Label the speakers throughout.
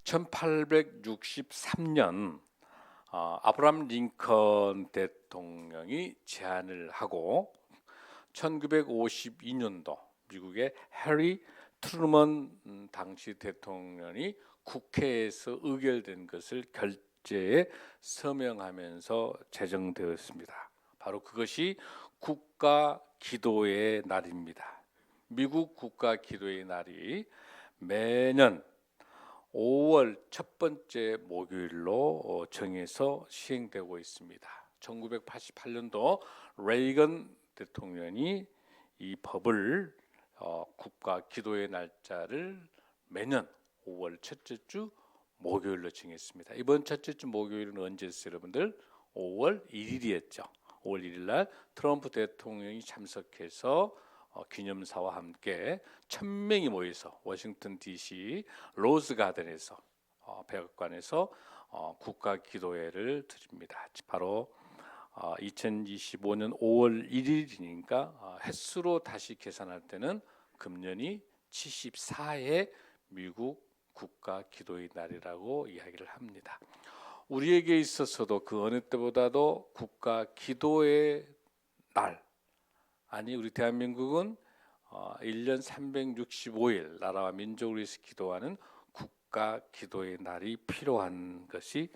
Speaker 1: 1863년 아브라함 링컨 대통령이 제안을 하고 1952년도 미국의 해리 트루먼 당시 대통령이 국회에서 의결된 것을 결재에 서명하면서 제정되었습니다. 바로 그것이 국가 기도의 날입니다. 미국 국가 기도의 날이 매년 5월 첫 번째 목요일로 정해서 시행되고 있습니다. 1988년도 레이건 대통령이 이 법을 국가 기도의 날짜를 매년 5월 첫째 주 목요일로 정했습니다. 이번 첫째 주 목요일은 언제였어요, 여러분들? 5월 1일이었죠. 5월 1일 날 트럼프 대통령이 참석해서 기념사와 함께 1000명이 모여서 워싱턴 DC 로즈 가든에서 백악관에서 국가 기도회를 드립니다. 바로 2025년 5월 1일이니까 횟수로 다시 계산할 때는 금년이 74회 미국 국가 기도의 날이라고 이야기를 합니다. 우리에게 있어서도 그 어느 때보다도 국가 기도의 날, 아니 우리 대한민국은 1년 365일 나라와 민족을 위해서 기도하는 국가 기도의 날이 필요한 것이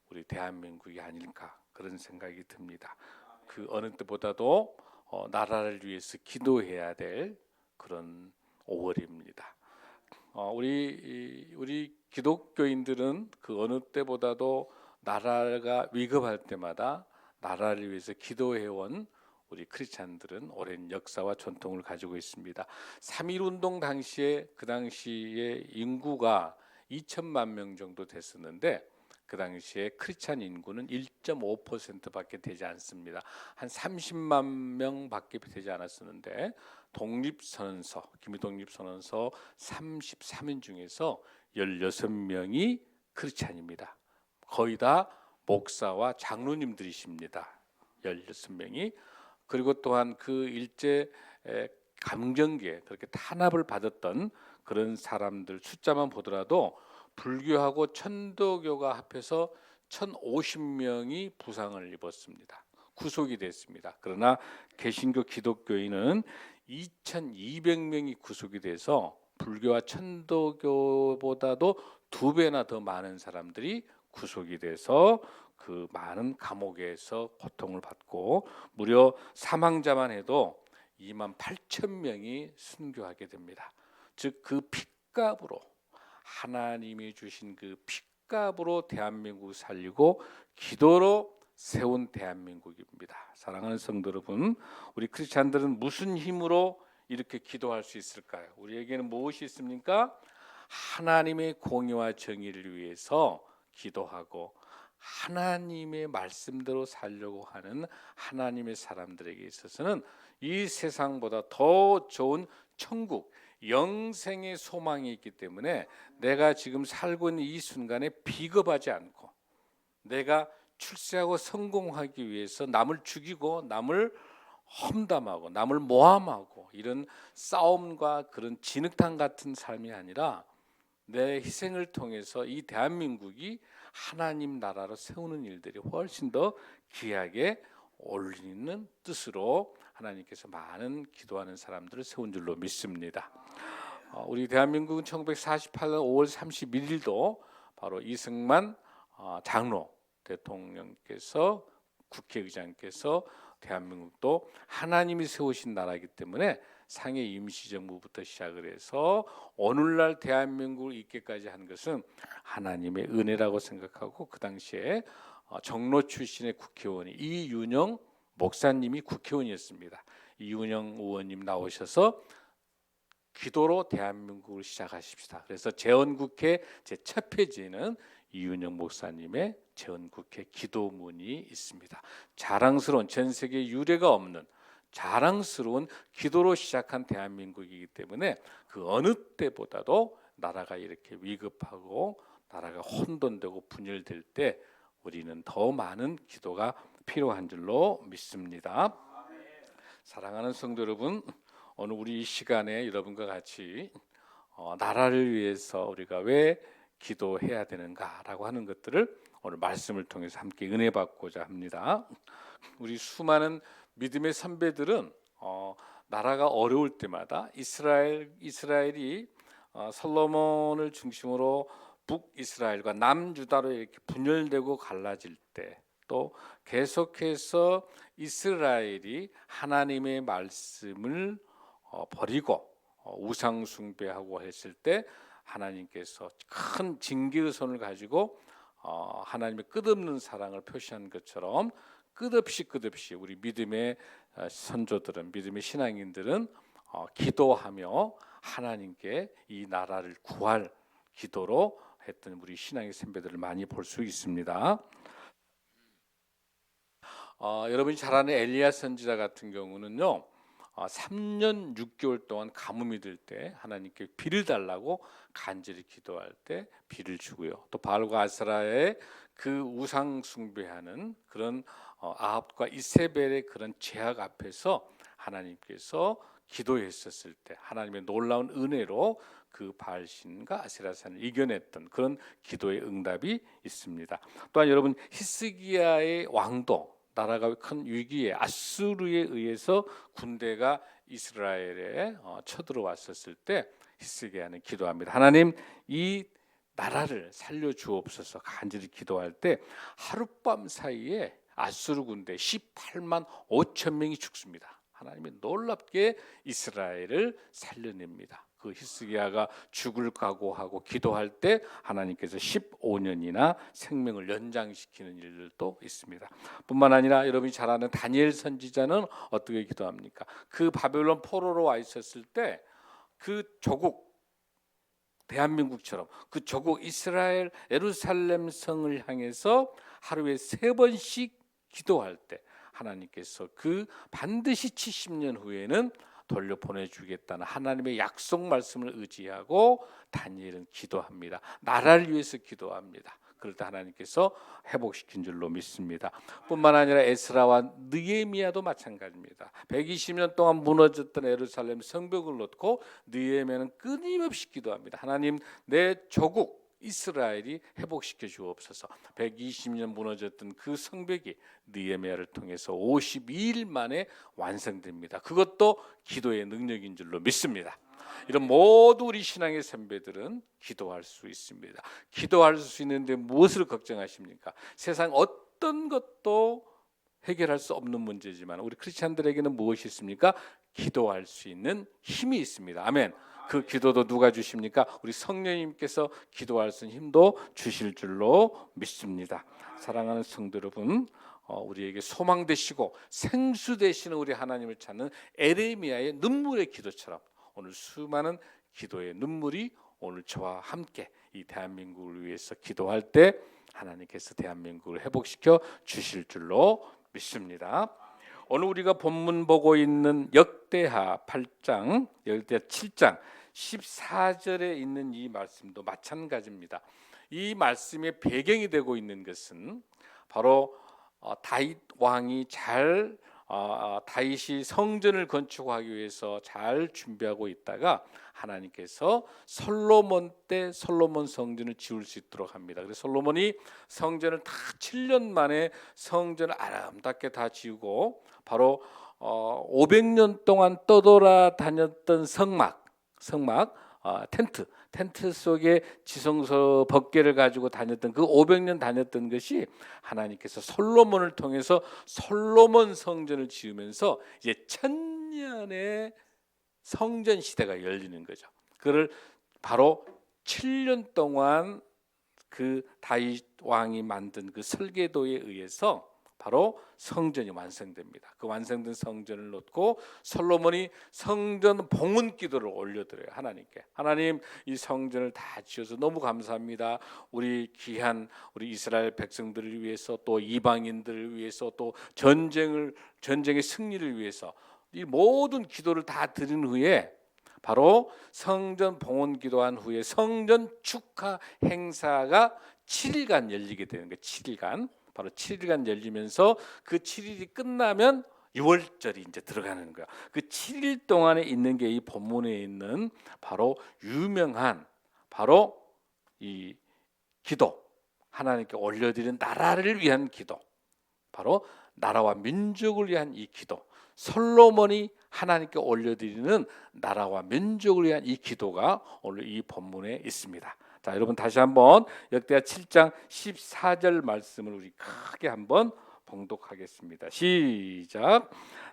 Speaker 1: 우리 대한민국이 아닐까 그런 생각이 듭니다. 그 어느 때보다도 나라를 위해서 기도해야 될 그런 5월입니다. 우리 기독교인들은 그 어느 때보다도 나라가 위급할 때마다 나라를 위해서 기도해온 우리 크리스찬들은 오랜 역사와 전통을 가지고 있습니다. 3.1 운동 당시에 그 당시에 인구가 2천만 명 정도 됐었는데 그 당시에 크리스찬 인구는 1.5%밖에 되지 않습니다. 한 30만 명밖에 되지 않았었는데 독립선언서, 기미독립선언서 33인 중에서 16명이 크리스찬입니다. 거의 다 목사와 장로님들이십니다. 16명이. 그리고 또한 그 일제 강점기에 그렇게 탄압을 받았던 그런 사람들 숫자만 보더라도 불교하고 천도교가 합해서 1050명이 부상을 입었습니다. 구속이 됐습니다. 그러나 개신교 기독교인은 2200명이 구속이 돼서 불교와 천도교보다도 2배나 더 많은 사람들이 구속이 돼서 그 많은 감옥에서 고통을 받고 무려 사망자만 해도 28,000명이 순교하게 됩니다. 즉 그 핏값으로 하나님이 주신 그 핏값으로 대한민국을 살리고 기도로 세운 대한민국입니다. 사랑하는 성도 여러분, 우리 크리스찬들은 무슨 힘으로 이렇게 기도할 수 있을까요? 우리에게는 무엇이 있습니까? 하나님의 공의와 정의를 위해서 기도하고 하나님의 말씀대로 살려고 하는 하나님의 사람들에게 있어서는 이 세상보다 더 좋은 천국, 영생의 소망이 있기 때문에 내가 지금 살고 있는 이 순간에 비겁하지 않고 내가 출세하고 성공하기 위해서 남을 죽이고 남을 험담하고 남을 모함하고 이런 싸움과 그런 진흙탕 같은 삶이 아니라 내 희생을 통해서 이 대한민국이 하나님 나라로 세우는 일들이 훨씬 더 귀하게 올리는 뜻으로 하나님께서 많은 기도하는 사람들을 세운 줄로 믿습니다. 우리 대한민국은 1948년 5월 31일도 바로 이승만 장로 대통령께서 국회의장께서 대한민국도 하나님이 세우신 나라이기 때문에 상해 임시정부부터 시작을 해서 오늘날 대한민국을 있게까지 한 것은 하나님의 은혜라고 생각하고 그 당시에 정로 출신의 국회의원이 이윤영 목사님이 국회의원이었습니다. 이윤영 의원님 나오셔서 기도로 대한민국을 시작하십시다. 그래서 재헌국회 제1 페이지에는 이윤영 목사님의 재헌국회 기도문이 있습니다. 자랑스러운 전 세계 유례가 없는 자랑스러운 기도로 시작한 대한민국이기 때문에 그 어느 때보다도 나라가 이렇게 위급하고 나라가 혼돈되고 분열될 때 우리는 더 많은 기도가 필요한 줄로 믿습니다. 사랑하는 성도 여러분, 오늘 우리 이 시간에 여러분과 같이 나라를 위해서 우리가 왜 기도해야 되는가라고 하는 것들을 오늘 말씀을 통해서 함께 은혜 받고자 합니다. 우리 수많은 믿음의 선배들은 나라가 어려울 때마다 이스라엘이 솔로몬을 중심으로 북이스라엘과 남유다로 이렇게 분열되고 갈라질 때, 또 계속해서 이스라엘이 하나님의 말씀을 버리고 우상 숭배하고 했을 때 하나님께서 큰 징계의 손을 가지고 하나님의 끝없는 사랑을 표시한 것처럼 끝없이 우리 믿음의 선조들은, 믿음의 신앙인들은 기도하며 하나님께 이 나라를 구할 기도로 했던 우리 신앙의 선배들을 많이 볼 수 있습니다. 여러분이 잘 아는 엘리야 선지자 같은 경우는요, 3년 6개월 동안 가뭄이 들 때 하나님께 비를 달라고 간절히 기도할 때 비를 주고요. 또 바알과 아세라의 그 우상 숭배하는 그런 아합과 이세벨의 그런 죄악 앞에서 하나님께서 기도했었을 때 하나님의 놀라운 은혜로 그 바알신과 아세라신을 이겨냈던 그런 기도의 응답이 있습니다. 또한 여러분, 히스기야의 왕도 나라가 큰 위기에 아수르에 의해서 군대가 이스라엘에 쳐들어왔었을 때 히스기야는 기도합니다. 하나님, 이 나라를 살려주옵소서 간절히 기도할 때 하룻밤 사이에 아수르 군대 18만 5천 명이 죽습니다. 하나님이 놀랍게 이스라엘을 살려냅니다. 그 히스기야가 죽을 각오하고 기도할 때 하나님께서 15년이나 생명을 연장시키는 일들도 있습니다. 뿐만 아니라 여러분이 잘 아는 다니엘 선지자는 어떻게 기도합니까? 그 바벨론 포로로 와 있었을 때 그 조국, 대한민국처럼 그 조국 이스라엘 예루살렘 성을 향해서 하루에 3번씩 기도할 때 하나님께서 그 반드시 70년 후에는 돌려보내주겠다는 하나님의 약속 말씀을 의지하고 다니엘은 기도합니다. 나라를 위해서 기도합니다. 그럴 때 하나님께서 회복시킨 줄로 믿습니다. 뿐만 아니라 에스라와 느헤미야도 마찬가지입니다. 120년 동안 무너졌던 예루살렘 성벽을 놓고 느헤미야는 끊임없이 기도합니다. 하나님, 내 조국 이스라엘이 회복시켜 주옵소서. 120년 무너졌던 그 성벽이 느헤미야를 통해서 52일 만에 완성됩니다. 그것도 기도의 능력인 줄로 믿습니다. 이런 모두 우리 신앙의 선배들은 기도할 수 있습니다. 기도할 수 있는데 무엇을 걱정하십니까? 세상 어떤 것도 해결할 수 없는 문제지만 우리 크리스찬들에게는 무엇이 있습니까? 기도할 수 있는 힘이 있습니다. 아멘. 그 기도도 누가 주십니까? 우리 성령님께서 기도할 수 있는 힘도 주실 줄로 믿습니다. 사랑하는 성도 여러분, 우리에게 소망 되시고 생수 되시는 우리 하나님을 찾는 에레미야의 눈물의 기도처럼 오늘 수많은 기도의 눈물이 오늘 저와 함께 이 대한민국을 위해서 기도할 때 하나님께서 대한민국을 회복시켜 주실 줄로 믿습니다. 오늘 우리가 본문 보고 있는 역대하 8장, 역대하 7장 14절에 있는 이 말씀도 마찬가지입니다. 이 말씀의 배경이 되고 있는 것은 바로 다윗 왕이 다윗이 성전을 건축하기 위해서 잘 준비하고 있다가 하나님께서 솔로몬 때 솔로몬 성전을 지을 수 있도록 합니다. 그래서 솔로몬이 성전을 다 7년 만에 성전을 아름답게 다 지우고 바로 500년 동안 떠돌아다녔던 성막 텐트 속에 지성소 법궤를 가지고 다녔던 그 500년 다녔던 것이 하나님께서 솔로몬을 통해서 솔로몬 성전을 지으면서 이제 1000년의 성전 시대가 열리는 거죠. 그를 바로 7년 동안 그 다윗 왕이 만든 그 설계도에 의해서 바로 성전이 완성됩니다. 그 완성된 성전을 놓고 솔로몬이 성전 봉헌 기도를 올려드려요. 하나님께. 하나님, 이 성전을 다 지어서 너무 감사합니다. 우리 귀한 우리 이스라엘 백성들을 위해서, 또 이방인들을 위해서, 또 전쟁의 승리를 위해서 이 모든 기도를 다 드린 후에 바로 성전 봉헌 기도한 후에 성전 축하 행사가 7일간 열리게 되는 거예요. 7일간. 바로 7일간 열리면서 그 7일이 끝나면 6월절이 이제 들어가는 거야. 그 7일 동안에 있는 게 이 본문에 있는 바로 유명한 바로 이 기도, 하나님께 올려드리는 나라를 위한 기도, 바로 나라와 민족을 위한 이 기도, 솔로몬이 하나님께 올려드리는 나라와 민족을 위한 이 기도가 오늘 이 본문에 있습니다. 자, 여러분 다시 한번 역대하 7장 14절 말씀을 우리 크게 한번 봉독하겠습니다. 시작.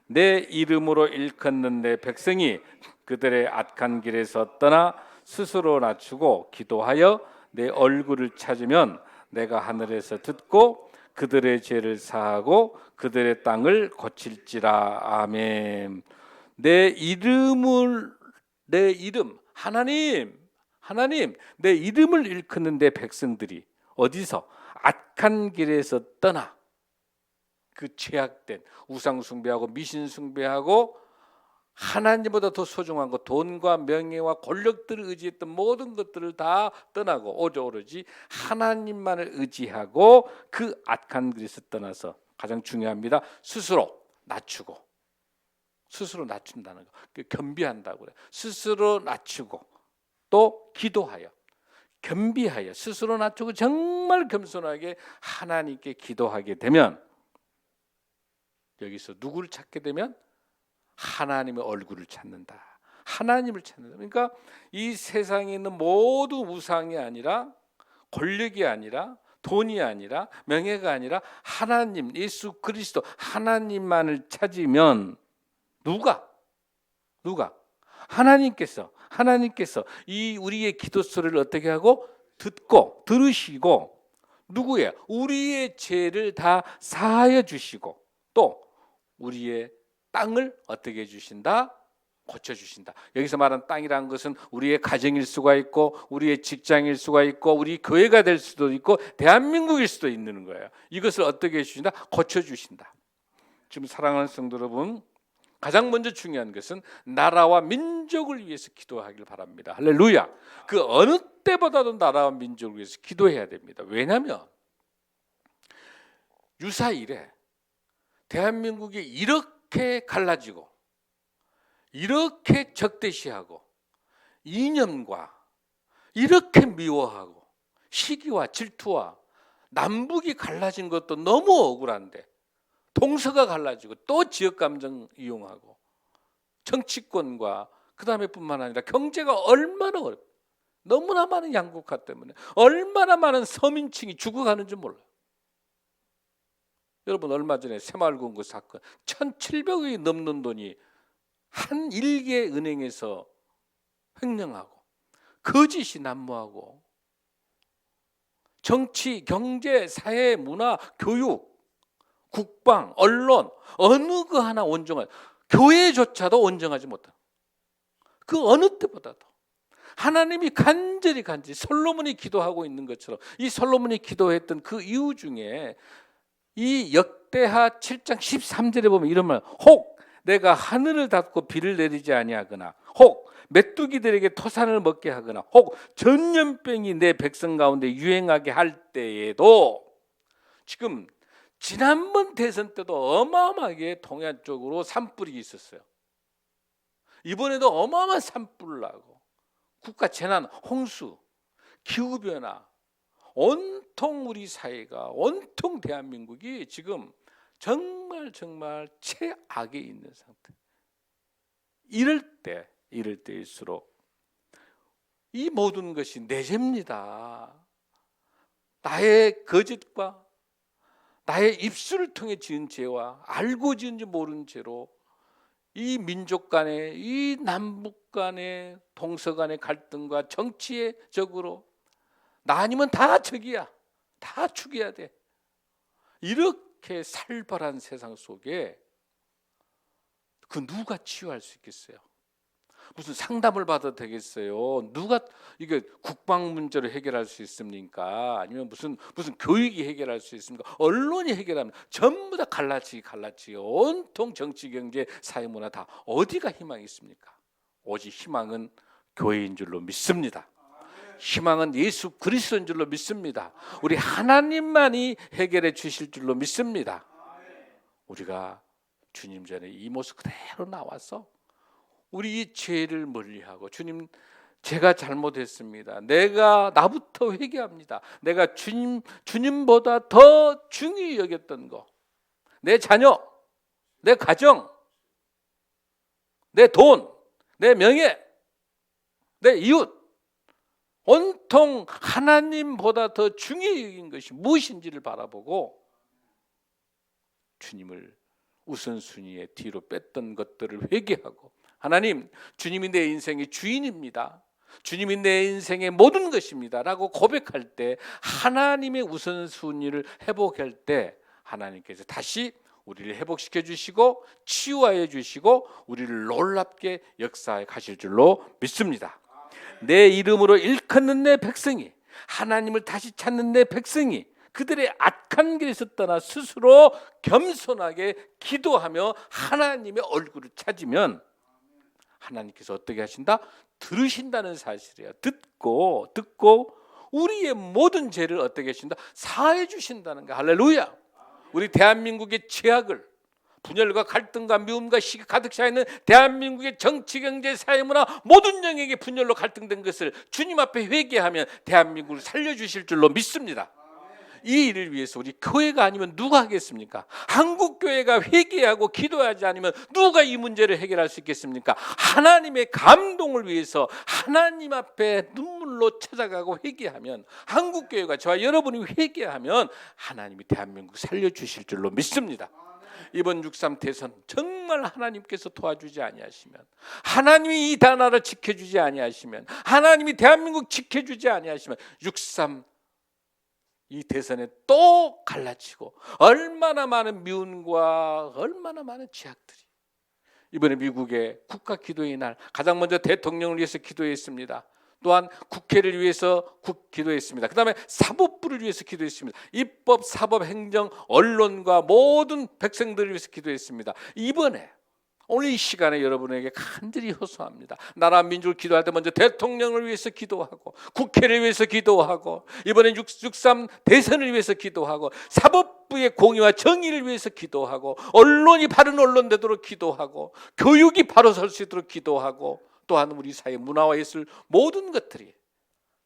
Speaker 1: 내 이름으로 일컫는 내 백성이 그들의 악한 길에서 떠나 스스로 낮추고 기도하여 내 얼굴을 찾으면 내가 하늘에서 듣고 그들의 죄를 사하고 그들의 땅을 고칠지라. 아멘. 내 이름 하나님 내 이름을 일컫는 내 백성들이 어디서 악한 길에서 떠나 그 죄악된 우상 숭배하고 미신 숭배하고 하나님보다 더 소중한 것, 돈과 명예와 권력들을 의지했던 모든 것들을 다 떠나고 오로지 하나님만을 의지하고 그 악한 길에서 떠나서, 가장 중요합니다, 스스로 낮추고, 스스로 낮춘다는 거, 겸비한다고 그래요. 스스로 낮추고 또 기도하여, 겸비하여 스스로 낮추고 정말 겸손하게 하나님께 기도하게 되면, 여기서 누구를 찾게 되면 하나님의 얼굴을 찾는다. 하나님을 찾는다. 그러니까 이 세상에 있는 모든 우상이 아니라, 권력이 아니라, 돈이 아니라, 명예가 아니라 하나님, 예수 그리스도 하나님만을 찾으면 누가 하나님께서 이 우리의 기도 소리를 어떻게 하고 듣고 들으시고, 누구예요? 우리의 죄를 다 사하여 주시고 또 우리의 땅을 어떻게 해주신다? 고쳐주신다. 여기서 말하는 땅이라는 것은 우리의 가정일 수가 있고, 우리의 직장일 수가 있고, 우리 교회가 될 수도 있고, 대한민국일 수도 있는 거예요. 이것을 어떻게 해주신다? 고쳐주신다. 지금 사랑하는 성도 여러분, 가장 먼저 중요한 것은 나라와 민족을 위해서 기도하길 바랍니다. 할렐루야. 그 어느 때보다도 나라와 민족을 위해서 기도해야 됩니다. 왜냐하면 유사일에 대한민국이 이렇게 갈라지고, 이렇게 적대시하고, 이념과 이렇게 미워하고, 시기와 질투와 남북이 갈라진 것도 너무 억울한데, 동서가 갈라지고 또 지역감정 이용하고, 정치권과 그 다음에 뿐만 아니라 경제가 얼마나 너무나 많은 양극화 때문에 얼마나 많은 서민층이 죽어가는 줄 몰라요. 여러분, 얼마 전에 새마을금고 사건 1,700억이 넘는 돈이 한 일개 은행에서 횡령하고, 거짓이 난무하고, 정치, 경제, 사회, 문화, 교육, 국방, 언론 어느 거 하나 온정하지, 교회조차도 온정하지 못한, 그 어느 때보다도 하나님이 간절히 솔로몬이 기도하고 있는 것처럼, 이 솔로몬이 기도했던 그 이유 중에 이 역대하 7장 13절에 보면 이런 말, 혹 내가 하늘을 닫고 비를 내리지 아니하거나, 혹 메뚜기들에게 토산을 먹게 하거나, 혹 전염병이 내 백성 가운데 유행하게 할 때에도, 지금 지난번 대선 때도 어마어마하게 동해안 쪽으로 산불이 있었어요. 이번에도 어마어마한 산불 나고, 국가 재난, 홍수, 기후변화, 온통 우리 사회가, 온통 대한민국이 지금 정말 최악에 있는 상태. 이럴 때일수록 이 모든 것이 내 죄입니다. 나의 거짓과 나의 입술을 통해 지은 죄와 알고 지은지 모르는 죄로 이 민족 간의, 이 남북 간의, 동서 간의 갈등과 정치적으로 나 아니면 다 적이야, 다 죽여야 돼, 이렇게 살벌한 세상 속에 그 누가 치유할 수 있겠어요? 무슨 상담을 받아도 되겠어요? 누가 이게 국방 문제로 해결할 수 있습니까? 아니면 무슨 교육이 해결할 수 있습니까? 언론이 해결하면 전부 다 갈라치기 온통 정치, 경제, 사회문화 다 어디가 희망이 있습니까? 오직 희망은 교회인 줄로 믿습니다. 희망은 예수 그리스도인 줄로 믿습니다. 우리 하나님만이 해결해 주실 줄로 믿습니다. 우리가 주님 전에 이 모습 그대로 나와서 우리 이 죄를 멀리하고, 주님 제가 잘못했습니다. 내가 나부터 회개합니다. 내가 주님보다 더 중요히 여겼던 거, 내 자녀, 내 가정, 내 돈, 내 명예, 내 이웃, 온통 하나님보다 더 중요히 여긴 것이 무엇인지를 바라보고 주님을 우선순위에 뒤로 뺐던 것들을 회개하고, 하나님, 주님이 내 인생의 주인입니다. 주님이 내 인생의 모든 것입니다 라고 고백할 때, 하나님의 우선순위를 회복할 때 하나님께서 다시 우리를 회복시켜 주시고 치유하여 주시고 우리를 놀랍게 역사해 가실 줄로 믿습니다. 내 이름으로 일컫는 내 백성이, 하나님을 다시 찾는 내 백성이 그들의 악한 길에서 떠나 스스로 겸손하게 기도하며 하나님의 얼굴을 찾으면 하나님께서 어떻게 하신다? 들으신다는 사실이에요. 듣고 우리의 모든 죄를 어떻게 하신다? 사해 주신다는 거. 할렐루야. 우리 대한민국의 죄악을, 분열과 갈등과 미움과 시기 가득 차 있는 대한민국의 정치, 경제, 사회, 문화 모든 영역의 분열로 갈등된 것을 주님 앞에 회개하면 대한민국을 살려주실 줄로 믿습니다. 이 일을 위해서 우리 교회가 아니면 누가 하겠습니까? 한국 교회가 회개하고 기도하지 않으면 누가 이 문제를 해결할 수 있겠습니까? 하나님의 감동을 위해서 하나님 앞에 눈물로 찾아가고 회개하면, 한국 교회가 저와 여러분이 회개하면 하나님이 대한민국 살려주실 줄로 믿습니다. 이번 6.3 대선 정말 하나님께서 도와주지 아니하시면, 하나님이 이 나라를 지켜주지 아니하시면, 하나님이 대한민국 지켜주지 아니하시면 6.3 이 대선에 또 갈라치고 얼마나 많은 미움과 얼마나 많은 죄악들이. 이번에 미국의 국가 기도의 날, 가장 먼저 대통령을 위해서 기도했습니다. 또한 국회를 위해서 기도했습니다. 그 다음에 사법부를 위해서 기도했습니다. 입법, 사법, 행정, 언론과 모든 백성들을 위해서 기도했습니다. 이번에 오늘 이 시간에 여러분에게 간절히 호소합니다. 나라 민족을 기도할 때 먼저 대통령을 위해서 기도하고, 국회를 위해서 기도하고, 이번엔 6.3 대선을 위해서 기도하고, 사법부의 공의와 정의를 위해서 기도하고, 언론이 바른 언론 되도록 기도하고, 교육이 바로 설 수 있도록 기도하고, 또한 우리 사회 문화와 예술 모든 것들이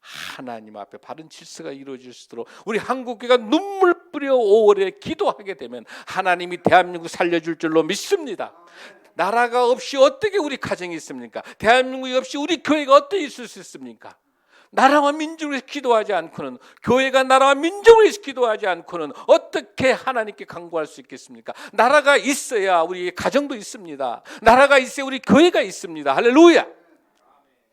Speaker 1: 하나님 앞에 바른 질서가 이루어질 수 있도록 우리 한국교회가 눈물 뿌려 오래 기도하게 되면 하나님이 대한민국 살려줄 줄로 믿습니다. 나라가 없이 어떻게 우리 가정이 있습니까? 대한민국이 없이 우리 교회가 어떻게 있을 수 있습니까? 나라와 민족을 위해서 기도하지 않고는, 교회가 나라와 민족을 위해서 기도하지 않고는 어떻게 하나님께 간구할 수 있겠습니까? 나라가 있어야 우리 가정도 있습니다. 나라가 있어야 우리 교회가 있습니다. 할렐루야.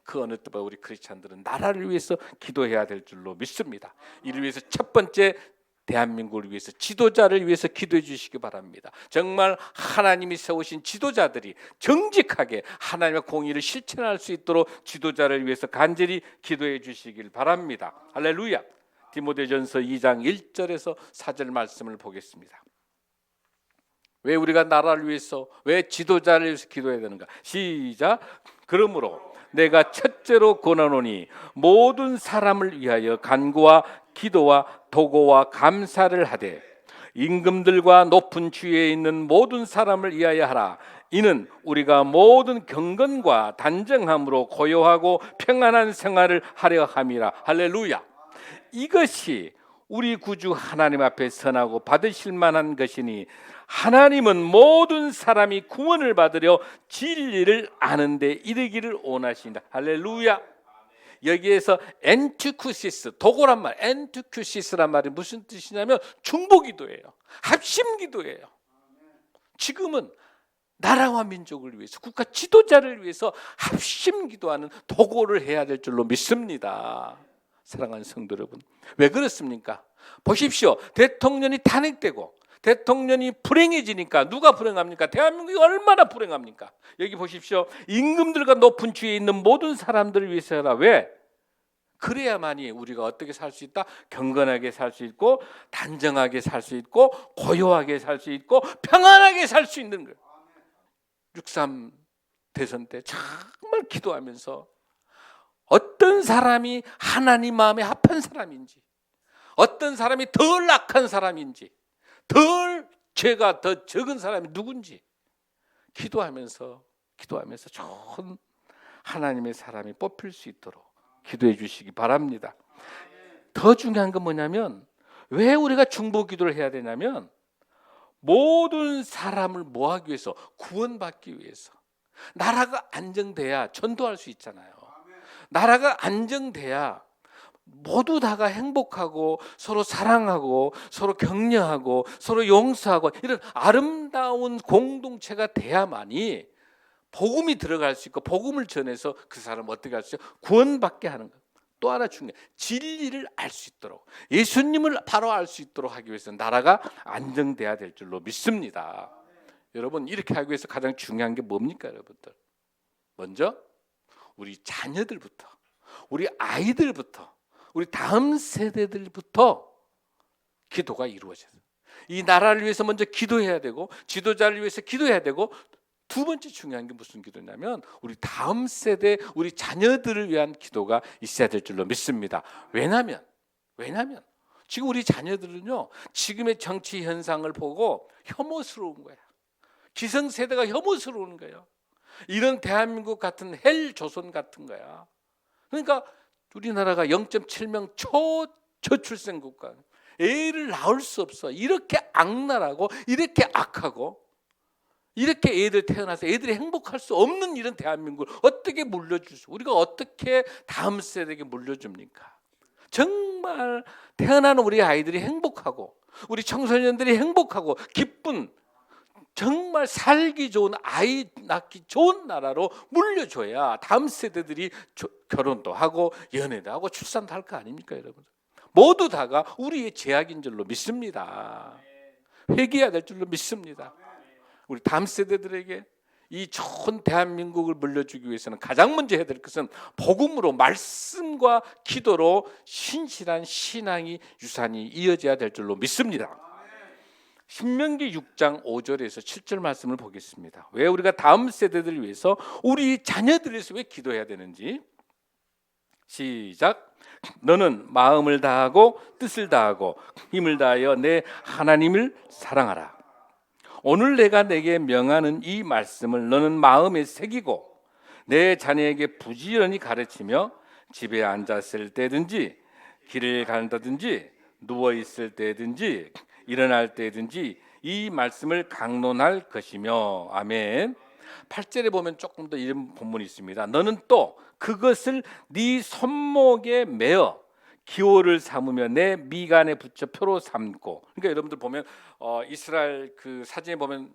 Speaker 1: 그 어느 때보다 우리 크리스찬들은 나라를 위해서 기도해야 될 줄로 믿습니다. 이를 위해서 첫 번째, 대한민국을 위해서, 지도자를 위해서 기도해 주시기 바랍니다. 정말 하나님이 세우신 지도자들이 정직하게 하나님의 공의를 실천할 수 있도록 지도자를 위해서 간절히 기도해 주시길 바랍니다. 할렐루야. 디모데전서 2장 1절에서 4절 말씀을 보겠습니다. 왜 우리가 나라를 위해서, 왜 지도자를 위해서 기도해야 되는가? 시작. 그러므로 내가 첫째로 권하노니 모든 사람을 위하여 간구와 기도와 도고와 감사를 하되 임금들과 높은 주위에 있는 모든 사람을 위하여 하라. 이는 우리가 모든 경건과 단정함으로 고요하고 평안한 생활을 하려 함이라. 할렐루야. 이것이 우리 구주 하나님 앞에 선하고 받으실 만한 것이니, 하나님은 모든 사람이 구원을 받으려 진리를 아는 데 이르기를 원하신다. 할렐루야. 여기에서 엔투쿠시스, 도고란 말, 엔투쿠시스란 말이 무슨 뜻이냐면 중보기도예요. 합심기도예요. 지금은 나라와 민족을 위해서, 국가 지도자를 위해서 합심기도하는 도고를 해야 될 줄로 믿습니다. 사랑하는 성도 여러분, 왜 그렇습니까? 보십시오. 대통령이 탄핵되고 대통령이 불행해지니까 누가 불행합니까? 대한민국이 얼마나 불행합니까? 여기 보십시오. 임금들과 높은 주위에 있는 모든 사람들을 위해서라. 왜? 그래야만이 우리가 어떻게 살 수 있다? 경건하게 살 수 있고, 단정하게 살 수 있고, 고요하게 살 수 있고, 평안하게 살 수 있는 거예요. 6.3 대선 때 정말 기도하면서 어떤 사람이 하나님 마음에 합한 사람인지, 어떤 사람이 덜 악한 사람인지, 덜 죄가 더 적은 사람이 누군지 기도하면서 좋은 하나님의 사람이 뽑힐 수 있도록 기도해 주시기 바랍니다. 더 중요한 건 뭐냐면, 왜 우리가 중보기도를 해야 되냐면, 모든 사람을 뭐하기 위해서? 구원받기 위해서. 나라가 안정돼야 전도할 수 있잖아요. 나라가 안정돼야 모두 다가 행복하고 서로 사랑하고 서로 격려하고 서로 용서하고 이런 아름다운 공동체가 돼야만이 복음이 들어갈 수 있고, 복음을 전해서 그 사람을 어떻게 할 수 있어요? 구원받게 하는 것. 또 하나 중요해, 진리를 알 수 있도록, 예수님을 바로 알 수 있도록 하기 위해서 나라가 안정돼야 될 줄로 믿습니다. 여러분, 이렇게 하기 위해서 가장 중요한 게 뭡니까 여러분들? 먼저 우리 자녀들부터, 우리 아이들부터, 우리 다음 세대들부터 기도가 이루어져요. 이 나라를 위해서 먼저 기도해야 되고, 지도자를 위해서 기도해야 되고, 두 번째 중요한 게 무슨 기도냐면 우리 다음 세대, 우리 자녀들을 위한 기도가 있어야 될 줄로 믿습니다. 왜냐하면 지금 우리 자녀들은요, 지금의 정치 현상을 보고 혐오스러운 거야. 기성세대가 혐오스러운 거예요. 이런 대한민국 같은 헬 조선 같은 거야. 그러니까 우리나라가 0.7명 저출생 국가, 애를 낳을 수 없어. 이렇게 악랄하고 이렇게 악하고 이렇게 애들 태어나서 애들이 행복할 수 없는 이런 대한민국을 어떻게 물려줄 수, 우리가 어떻게 다음 세대에게 물려줍니까? 정말 태어나는 우리 아이들이 행복하고 우리 청소년들이 행복하고 기쁜, 정말 살기 좋은, 아이 낳기 좋은 나라로 물려줘야 다음 세대들이 결혼도 하고 연애도 하고 출산도 할 거 아닙니까 여러분? 모두 다가 우리의 제약인 줄로 믿습니다. 회개해야 될 줄로 믿습니다. 우리 다음 세대들에게 이 좋은 대한민국을 물려주기 위해서는 가장 먼저 해야 될 것은 복음으로, 말씀과 기도로 신실한 신앙이 유산이 이어져야 될 줄로 믿습니다. 신명기 6장 5절에서 7절 말씀을 보겠습니다. 왜 우리가 다음 세대들을 위해서, 우리 자녀들을 위해서 왜 기도해야 되는지. 시작. 너는 마음을 다하고 뜻을 다하고 힘을 다하여 내 하나님을 사랑하라. 오늘 내가 내게 명하는 이 말씀을 너는 마음에 새기고 내 자녀에게 부지런히 가르치며 집에 앉았을 때든지 길을 간다든지 누워 있을 때든지 일어날 때든지 이 말씀을 강론할 것이며. 아멘. 8절에 보면 조금 더 이런 본문이 있습니다. 너는 또 그것을 네 손목에 매어 기호를 삼으며 내 미간에 붙여 표로 삼고. 그러니까 여러분들 보면 이스라엘 그 사진에 보면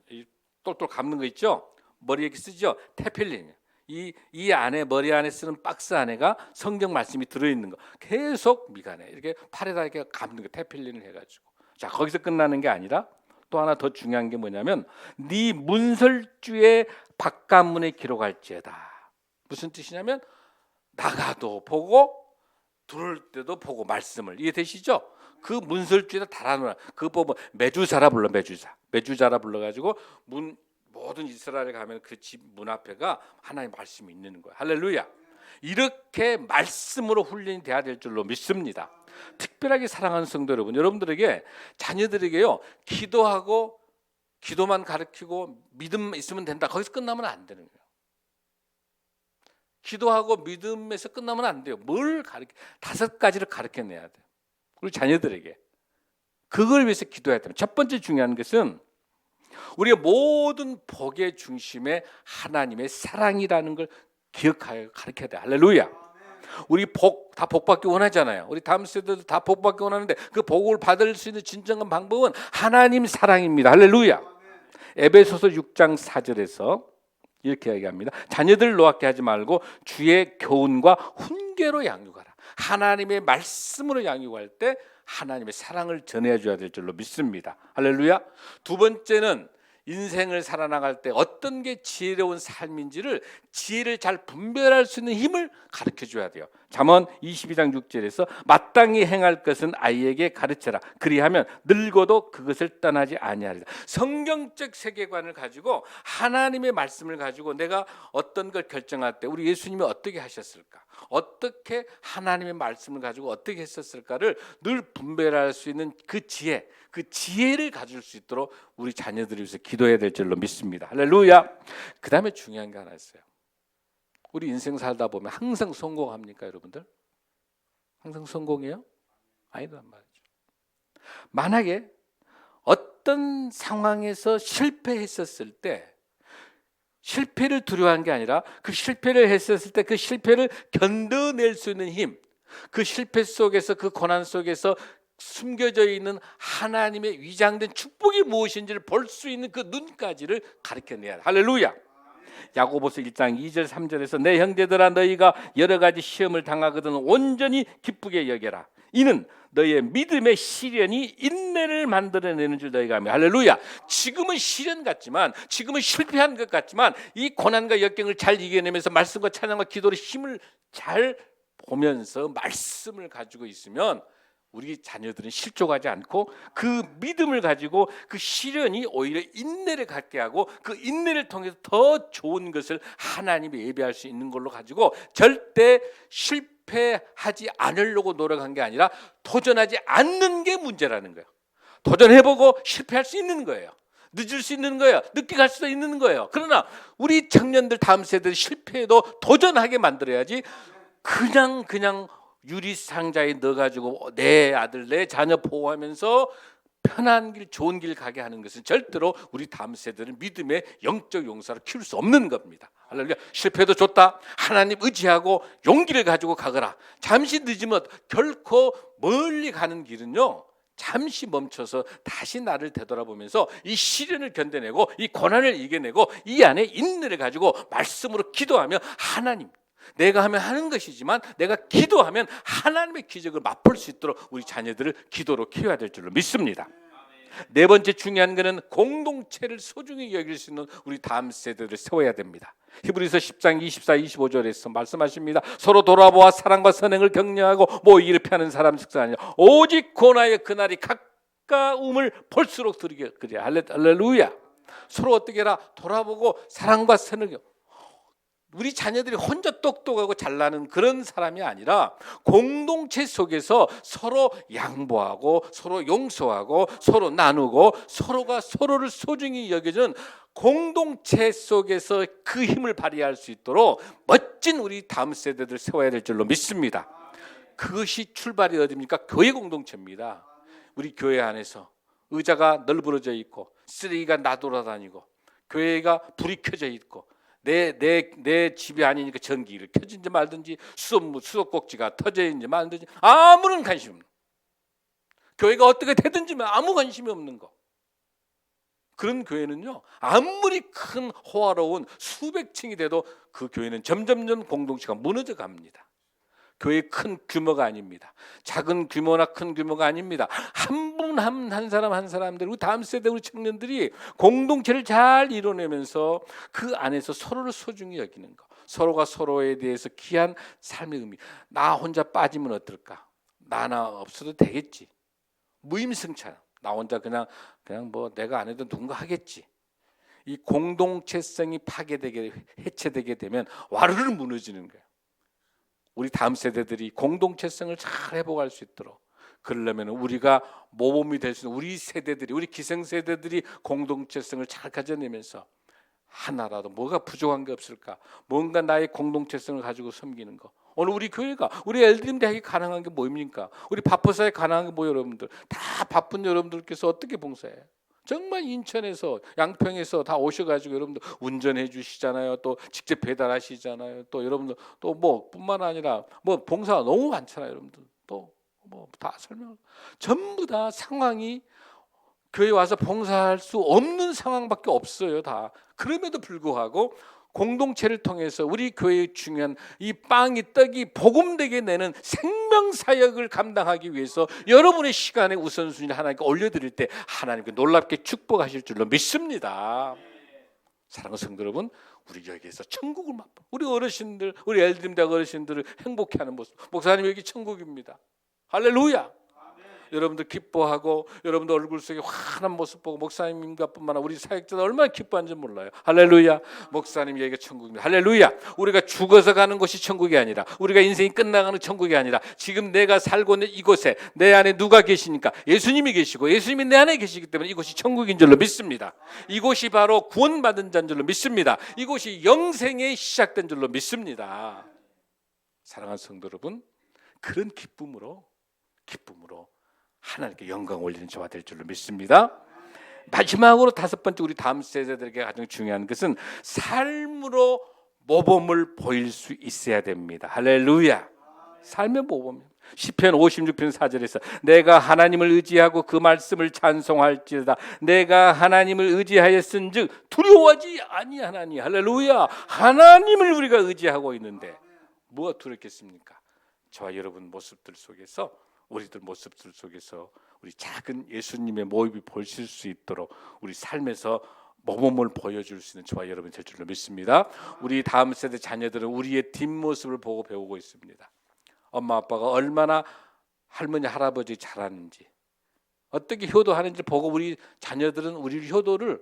Speaker 1: 똘똘 감는 거 있죠? 머리에 이렇게 쓰죠? 테필린. 이 안에, 머리 안에 쓰는 박스 안에가 성경 말씀이 들어있는 거. 계속 미간에 이렇게 팔에다 이렇게 감는 거, 테필린을 해가지고. 자, 거기서 끝나는 게 아니라 또 하나 더 중요한 게 뭐냐면 네 문설주의 바깥문에 기록할지어다. 무슨 뜻이냐면 나가도 보고 들어올 때도 보고 말씀을. 이해되시죠? 그 문설주에다 달아놓아. 그거 보면 메주사라 불러. 메주사라 불러가지고 모든 이스라엘에 가면 그 집 문 앞에가 하나님의 말씀이 있는 거예요. 할렐루야. 이렇게 말씀으로 훈련이 돼야 될 줄로 믿습니다. 특별하게 사랑하는 성도 여러분, 여러분들에게, 자녀들에게요, 기도하고 기도만 가르치고 믿음 있으면 된다, 거기서 끝나면 안 되는 거예요. 기도하고 믿음에서 끝나면 안 돼요. 뭘 다섯 가지를 가르쳐내야 돼요. 우리 자녀들에게. 그걸 위해서 기도해야 돼요. 첫 번째 중요한 것은 우리의 모든 복의 중심에 하나님의 사랑이라는 걸 기억하여 가르쳐야 돼요. 할렐루야. 우리 다 복받기 원하잖아요. 우리 다음 세대도 다 복받기 원하는데 그 복을 받을 수 있는 진정한 방법은 하나님 사랑입니다. 할렐루야. 에베소서 6장 4절에서 이렇게 이야기합니다. 자녀들 노랗게 하지 말고 주의 교훈과 훈계로 양육하라. 하나님의 말씀으로 양육할 때 하나님의 사랑을 전해줘야 될 줄로 믿습니다. 할렐루야. 두 번째는 인생을 살아나갈 때 어떤 게 지혜로운 삶인지를, 지혜를 잘 분별할 수 있는 힘을 가르쳐줘야 돼요. 잠언 22장 6절에서 마땅히 행할 것은 아이에게 가르쳐라. 그리하면 늙어도 그것을 떠나지 아니하리라. 성경적 세계관을 가지고, 하나님의 말씀을 가지고 내가 어떤 걸 결정할 때 우리 예수님이 어떻게 하셨을까, 어떻게 하나님의 말씀을 가지고 어떻게 했었을까를 늘 분별할 수 있는 그 지혜를 가질 수 있도록 우리 자녀들을 위해서 기도해야 될 줄로 믿습니다. 할렐루야. 그 다음에 중요한 게 하나 있어요. 우리 인생 살다 보면 항상 성공합니까, 여러분들? 항상 성공해요? 아니란 말이죠. 만약에 어떤 상황에서 실패했었을 때 실패를 두려워한 게 아니라 그 실패를 했었을 때 그 실패를 견뎌낼 수 있는 힘, 그 실패 속에서 그 고난 속에서 숨겨져 있는 하나님의 위장된 축복이 무엇인지를 볼 수 있는 그 눈까지를 가르쳐내야 돼. 할렐루야. 야고보서 1장 2절 3절에서 내 형제들아 너희가 여러 가지 시험을 당하거든 온전히 기쁘게 여겨라. 이는 너희의 믿음의 시련이 인내를 만들어내는 줄 너희가 아며. 할렐루야. 지금은 시련 같지만, 지금은 실패한 것 같지만 이 고난과 역경을 잘 이겨내면서 말씀과 찬양과 기도로 힘을 잘 보면서 말씀을 가지고 있으면 우리 자녀들은 실족하지 않고 그 믿음을 가지고 그 시련이 오히려 인내를 갖게 하고 그 인내를 통해서 더 좋은 것을 하나님이 예배할 수 있는 걸로 가지고 절대 실패하지 않으려고 노력한 게 아니라 도전하지 않는 게 문제라는 거예요. 도전해보고 실패할 수 있는 거예요. 늦을 수 있는 거예요. 늦게 갈 수도 있는 거예요. 그러나 우리 청년들 다음 세대들 실패해도 도전하게 만들어야지 그냥 유리상자에 넣어가지고 내 아들 내 자녀 보호하면서 편한 길 좋은 길 가게 하는 것은 절대로 우리 다음 세대는 믿음의 영적 용사로 키울 수 없는 겁니다. 할렐루야. 실패도 좋다. 하나님 의지하고 용기를 가지고 가거라. 잠시 늦으면 결코 멀리 가는 길은요 잠시 멈춰서 다시 나를 되돌아보면서 이 시련을 견뎌내고 이 고난을 이겨내고 이 안에 인내를 가지고 말씀으로 기도하며 하나님, 내가 하면 하는 것이지만 내가 기도하면 하나님의 기적을 맛볼 수 있도록 우리 자녀들을 기도로 키워야 될 줄로 믿습니다. 네 번째 중요한 것은 공동체를 소중히 여길 수 있는 우리 다음 세대를 세워야 됩니다. 히브리서 10장 24, 25절에서 말씀하십니다. 서로 돌아보아 사랑과 선행을 격려하고 모이기를 피하는 사람 식사 아니라 오직 고나의 그날이 가까움을 볼수록 들으게 그래. 할렐루야. 서로 어떻게 해라? 돌아보고 사랑과 선행을. 우리 자녀들이 혼자 똑똑하고 잘나는 그런 사람이 아니라 공동체 속에서 서로 양보하고 서로 용서하고 서로 나누고 서로가 서로를 소중히 여겨주는 공동체 속에서 그 힘을 발휘할 수 있도록 멋진 우리 다음 세대들 세워야 될 줄로 믿습니다. 그것이 출발이 어디입니까? 교회 공동체입니다. 우리 교회 안에서 의자가 널브러져 있고 쓰레기가 나돌아다니고 교회가 불이 켜져 있고 내 집이 아니니까 전기를 켜진지 말든지 수도꼭지가 터져 있는지 말든지 아무런 관심 없는 교회가 어떻게 되든지 아무 관심이 없는 거. 그런 교회는요 아무리 큰 호화로운 수백 층이 돼도 그 교회는 점점점 공동체가 무너져 갑니다. 교회의 큰 규모가 아닙니다. 작은 규모나 큰 규모가 아닙니다. 한 분 한 사람 한 사람들 우리 다음 세대 우리 청년들이 공동체를 잘 이뤄내면서 그 안에서 서로를 소중히 여기는 거, 서로가 서로에 대해서 귀한 삶의 의미. 나 혼자 빠지면 어떨까? 나 없어도 되겠지. 무임승차. 나 혼자 그냥 뭐 내가 안 해도 누군가 하겠지. 이 공동체성이 파괴되게 해체되게 되면 와르르 무너지는 거예요. 우리 다음 세대들이 공동체성을 잘 회복할 수 있도록 그러려면 우리가 모범이 될 수 있는 우리 세대들이 우리 기성세대들이 공동체성을 잘 가져내면서 하나라도 뭐가 부족한 게 없을까? 뭔가 나의 공동체성을 가지고 섬기는 거. 오늘 우리 교회가 우리 엘드림 대학이 가능한 게 뭐입니까? 우리 바포사에 가능한 게 뭐예요? 여러분들 다 바쁜 여러분들께서 어떻게 봉사해요? 정말 인천에서 양평에서 다 오셔가지고 여러분들 운전해 주시잖아요. 또 직접 배달하시잖아요. 또 여러분들 또 뭐 뿐만 아니라 뭐 봉사가 너무 많잖아요. 여러분들 또 뭐 다 설명 전부 다 상황이 교회 와서 봉사할 수 없는 상황밖에 없어요. 다 그럼에도 불구하고 공동체를 통해서 우리 교회의 중요한 이 빵이 떡이 복음되게 내는 생명사역을 감당하기 위해서 여러분의 시간에 우선순위를 하나님께 올려드릴 때 하나님께 놀랍게 축복하실 줄로 믿습니다. 사랑하는 성도 여러분, 우리 여기에서 천국을 맛보 우리 어르신들, 우리 엘드림 대학 어르신들을 행복해 하는 모습. 목사님 여기 천국입니다. 할렐루야. 여러분들 기뻐하고 여러분들 얼굴 속에 환한 모습 보고 목사님과 뿐만 아니라 우리 사역자들 얼마나 기뻐하는지 몰라요. 할렐루야. 목사님 여기가 천국입니다. 할렐루야. 우리가 죽어서 가는 곳이 천국이 아니라, 우리가 인생이 끝나가는 천국이 아니라, 지금 내가 살고 있는 이곳에 내 안에 누가 계시니까? 예수님이 계시고 예수님이 내 안에 계시기 때문에 이곳이 천국인 줄로 믿습니다. 이곳이 바로 구원받은 자인 줄로 믿습니다. 이곳이 영생의 시작된 줄로 믿습니다. 사랑하는 성도 여러분, 그런 기쁨으로 하나님께 영광 올리는 저와 될 줄로 믿습니다. 마지막으로 다섯 번째, 우리 다음 세대들에게 가장 중요한 것은 삶으로 모범을 보일 수 있어야 됩니다. 할렐루야. 삶의 모범. 시편 56편 4절에서 내가 하나님을 의지하고 그 말씀을 찬송할지어다. 내가 하나님을 의지하였은즉 두려워하지 아니하나니. 할렐루야. 하나님을 우리가 의지하고 있는데 뭐가 두렵겠습니까? 저와 여러분 모습들 속에서, 우리들 모습들 속에서 우리 작은 예수님의 모습이 보실 수 있도록 우리 삶에서 모범을 보여줄 수 있는 저와 여러분 될 줄로 믿습니다. 우리 다음 세대 자녀들은 우리의 뒷모습을 보고 배우고 있습니다. 엄마 아빠가 얼마나 할머니 할아버지 잘하는지, 어떻게 효도하는지 보고 우리 자녀들은 우리 효도를,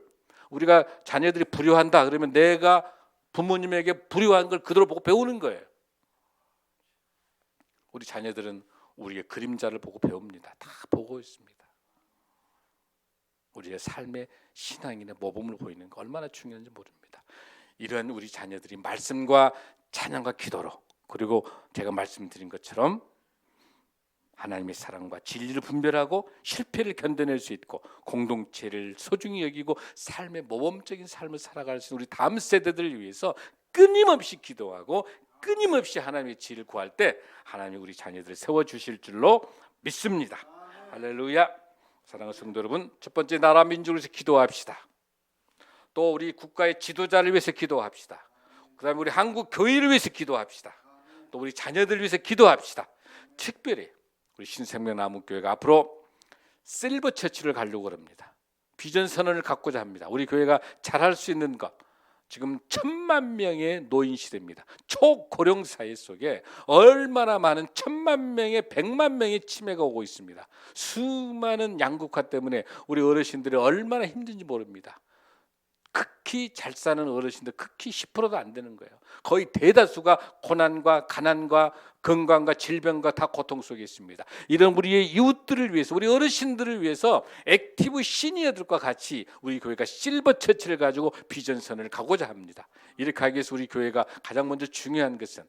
Speaker 1: 우리가 자녀들이 불효한다 그러면 내가 부모님에게 불효한 걸 그대로 보고 배우는 거예요. 우리 자녀들은 우리의 그림자를 보고 배웁니다. 다 보고 있습니다. 우리의 삶의 신앙인의 모범을 보이는 거 얼마나 중요한지 모릅니다. 이런 우리 자녀들이 말씀과 찬양과 기도로, 그리고 제가 말씀드린 것처럼 하나님의 사랑과 진리를 분별하고 실패를 견뎌낼 수 있고 공동체를 소중히 여기고 삶의 모범적인 삶을 살아갈 수 있는 우리 다음 세대들을 위해서 끊임없이 기도하고 끊임없이 하나님의 지혜를 구할 때 하나님이 우리 자녀들을 세워주실 줄로 믿습니다. 할렐루야. 사랑하는 성도 여러분, 첫 번째 나라 민족을 위해서 기도합시다. 또 우리 국가의 지도자를 위해서 기도합시다. 그 다음에 우리 한국 교회를 위해서 기도합시다. 또 우리 자녀들을 위해서 기도합시다. 특별히 우리 신생명나무교회가 앞으로 실버 처치를 가려고 합니다. 비전 선언을 갖고자 합니다. 우리 교회가 잘할 수 있는 것, 지금 1000만 명의 노인 시대입니다. 초고령 사회 속에 얼마나 많은 1000만 명의 100만 명의 치매가 오고 있습니다. 수많은 양극화 때문에 우리 어르신들이 얼마나 힘든지 모릅니다. 극히 잘 사는 어르신들 극히 10%도 안 되는 거예요. 거의 대다수가 고난과 가난과 건강과 질병과 다 고통 속에 있습니다. 이런 우리의 이웃들을 위해서, 우리 어르신들을 위해서 액티브 시니어들과 같이 우리 교회가 실버 처치를 가지고 비전선을 가고자 합니다. 이렇게 하기 위해서 우리 교회가 가장 먼저 중요한 것은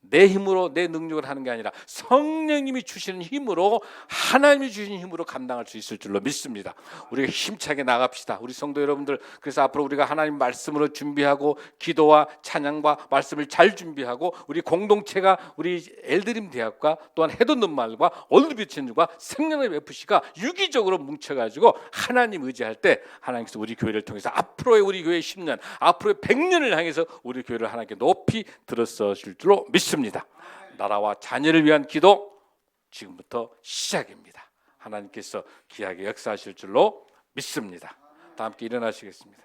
Speaker 1: 내 힘으로, 내 능력을 하는 게 아니라 성령님이 주시는 힘으로, 하나님이 주시는 힘으로 감당할 수 있을 줄로 믿습니다. 우리가 힘차게 나갑시다. 우리 성도 여러분들, 그래서 앞으로 우리가 하나님 말씀으로 준비하고 기도와 찬양과 말씀을 잘 준비하고 우리 공동체가 우리 엘드림 대학과 또한 해돋는말과 올드비치과 생명의 FC가 유기적으로 뭉쳐가지고 하나님 의지할 때 하나님께서 우리 교회를 통해서 앞으로의 우리 교회 10년, 앞으로의 100년을 향해서 우리 교회를 하나님께 높이 들어서실 줄로 믿습니다. 나라와 자녀를 위한 기도 지금부터 시작입니다. 하나님께서 귀하게 역사하실 줄로 믿습니다. 다 함께 일어나시겠습니다.